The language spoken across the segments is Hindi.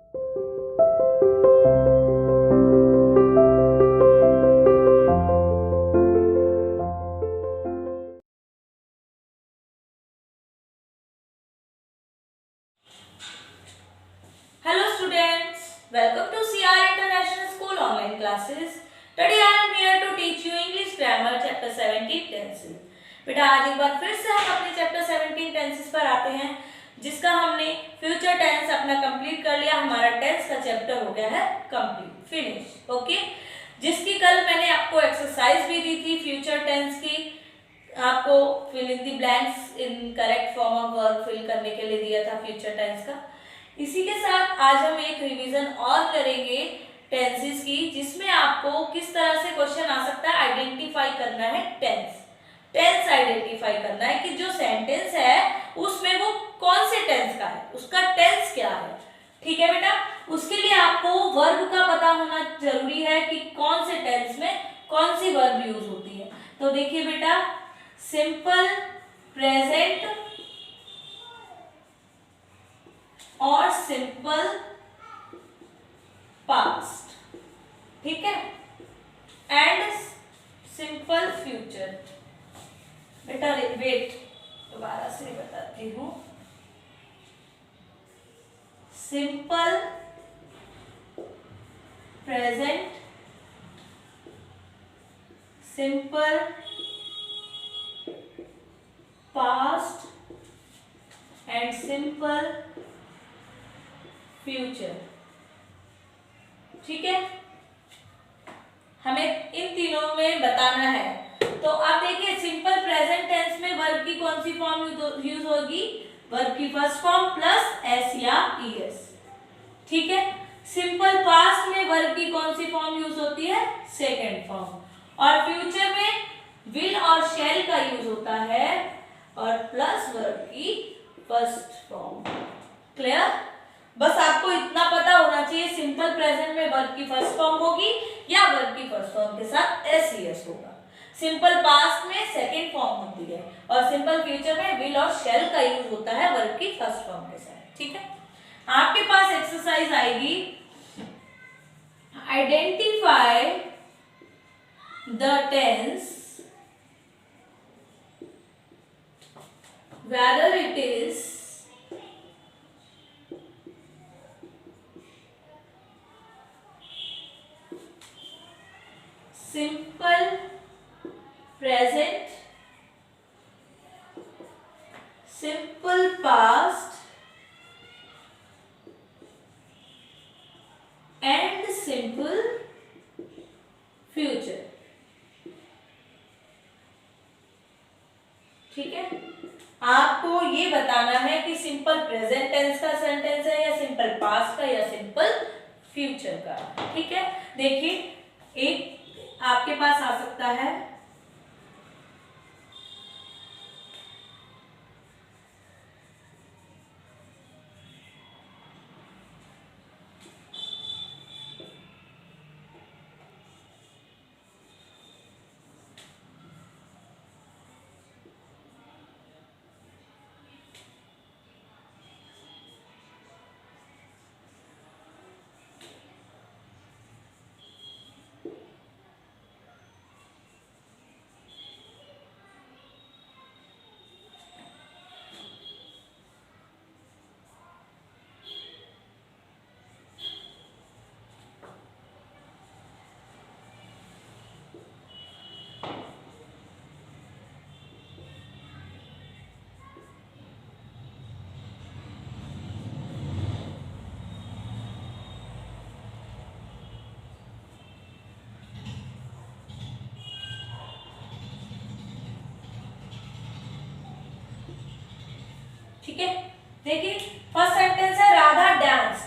Welcome to CR International School online classes. Today I am here to teach you English grammar chapter 17 tenses. बेटा आज एक बार फिर से हम अपने चैप्टर 17 टेंसेस पर आते हैं, जिसका हमने फ्यूचर टेंस अपना कंप्लीट कर लिया। हमारा टेंस का चैप्टर हो गया है कंप्लीट, फिनिश। ओके, जिसकी कल मैंने आपको एक्सरसाइज भी दी थी फ्यूचर टेंस की, आपको fill in the blanks in correct form of verb fill करने के लिए दिया था फ्यूचर टेंस का। इसी के साथ आज हम एक रिवीजन और करेंगे टेंसेस की, जिसमें आपको किस तरह से क्वेश्चन आ सकता है, आइडेंटिफाई करना है टेंस आइडेंटिफाई करना है कि जो सेंटेंस है उसमें वो कौन से टेंस का है, उसका टेंस क्या है। ठीक है बेटा, उसके लिए आपको वर्ब का पता होना जरूरी है कि कौन से टेंस में कौन सी वर्ब यूज होती है। तो देखिए बेटा, सिंपल प्रेजेंट और सिंपल पास्ट, ठीक है, एंड सिंपल फ्यूचर। बेटा वेट, दोबारा से बताती हूं। Simple present, simple past and simple future. ठीक है, हमें इन तीनों में बताना है। तो आप देखिए, सिंपल प्रेजेंट टेंस में वर्ब की कौन सी फॉर्म यूज होगी, वर्ब की फर्स्ट फॉर्म प्लस एस या ईएस। ठीक है, सिंपल पास्ट में वर्ब की कौन सी फॉर्म यूज होती है, सेकेंड फॉर्म। और फ्यूचर में विल और शैल का यूज होता है और प्लस वर्ब की फर्स्ट फॉर्म। क्लियर? बस आपको इतना पता होना चाहिए, सिंपल प्रेजेंट में वर्ब की फर्स्ट फॉर्म होगी या वर्ब की फर्स्ट फॉर्म के साथ एस होगा। सिंपल पास्ट में सेकंड फॉर्म होती है और सिंपल फ्यूचर में विल और शैल का यूज होता है वर्ब की फर्स्ट फॉर्म के साथ। ठीक है, आपके पास एक्सरसाइज आएगी, identify the tense whether it is simple present, simple past and simple future। ठीक है, आपको ये बताना है कि सिंपल प्रेजेंट टेंस का सेंटेंस है या सिंपल पास्ट का या सिंपल फ्यूचर का। ठीक है, देखिए एक आपके पास आ सकता है, ठीक है, देखिए फर्स्ट सेंटेंस है राधा डांस,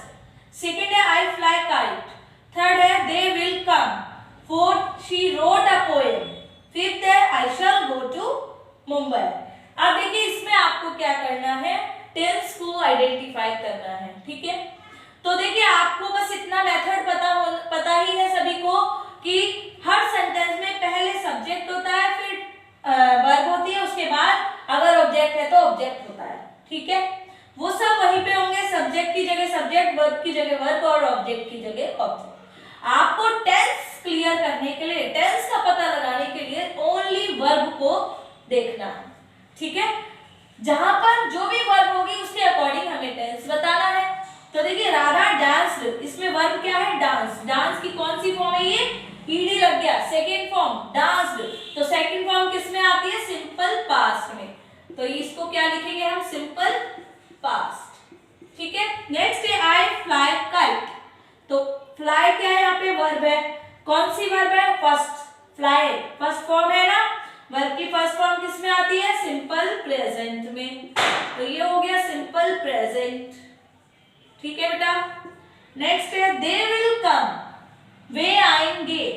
सेकंड है आई फ्लाई काइट, थर्ड है they will come, fourth she wrote a poem, fifth है आई शैल गो टू मुंबई। अब देखिए इसमें आपको क्या करना है, टेंस को आइडेंटिफाई करना है। ठीक है, तो देखिए आपको बस इतना मेथड पता ही है सभी को कि हर सेंटेंस में पहले सब्जेक्ट होता है, फिर वर्ब होती है, उसके बाद अगर ऑब्जेक्ट है तो ऑब्जेक्ट होता है। ठीक है, वो सब वहीं पे होंगे, सब्जेक्ट की जगह सब्जेक्ट, वर्ब वर्ब की जगह वर्ब और ऑब्जेक्ट की जगह ऑब्जेक्ट। आपको टेंस क्लियर करने के लिए, टेंस का पता लगाने के लिए ओनली वर्ब को देखना है, ठीक है। जहां पर जो भी वर्ब होगी उसके अकॉर्डिंग हमें टेंस बताना है। तो देखिए राधा डांस्ड, इसमें वर्ब क्या है? डांस। डांस की कौन सी फॉर्म है? ये ईडी लग गया, सेकेंड फॉर्म डांस्ड। तो सेकेंड फॉर्म किस में आती है? सिंपल पास्ट में। तो इसको क्या लिखेंगे हम? सिंपल पास्ट, ठीक है। नेक्स्ट है आई फ्लाई काइट। तो फ्लाई क्या है? यहाँ पे वर्ब है। कौन सी वर्ब है? फर्स्ट। फ्लाई फर्स्ट फॉर्म है ना, वर्ब की फर्स्ट फॉर्म किस में आती है? सिंपल प्रेजेंट में। तो ये हो गया सिंपल प्रेजेंट, ठीक है बेटा। नेक्स्ट है दे विल कम, वे आएंगे।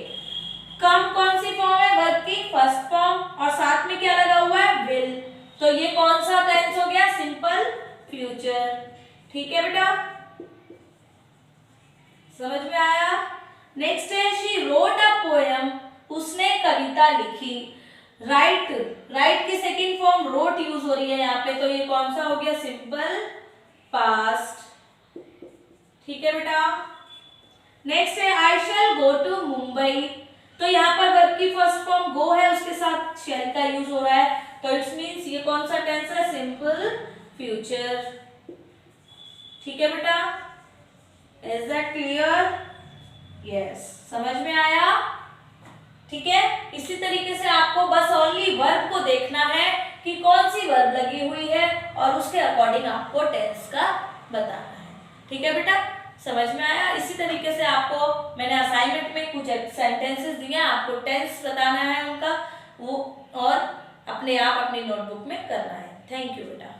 कम कौन सी फॉर्म है? वर्ब की फर्स्ट फॉर्म और साथ में क्या लगा हुआ है? विल। तो ये कौन सा टेंस हो गया? सिंपल फ्यूचर, ठीक है बेटा, समझ में आया। नेक्स्ट है शी रोट अ पोएम, उसने कविता लिखी। राइट, राइट की सेकंड फॉर्म रोट यूज हो रही है यहाँ पे, तो ये कौन सा हो गया? सिंपल पास्ट, ठीक है बेटा। नेक्स्ट है आई शैल गो टू मुंबई। तो यहाँ पर वर्ब की फर्स्ट फॉर्म गो है, उसके साथ शैल का यूज हो रहा है, तो इट्स मींस ये कौन सा टेंस है? सिंपल फ्यूचर, ठीक है बेटा। Is that clear? यस, समझ में आया, ठीक है। इसी तरीके से आपको बस ओनली वर्ब को देखना है कि कौन सी वर्ब लगी हुई है और उसके अकॉर्डिंग आपको टेंस का बताना है, ठीक है बेटा, समझ में आया। इसी तरीके से आपको मैंने असाइनमेंट में कुछ सेंटेंसेस दिए हैं, आपको टेंस बताना है उनका, वो और अपने आप अपनी नोटबुक में करना है। थैंक यू बेटा।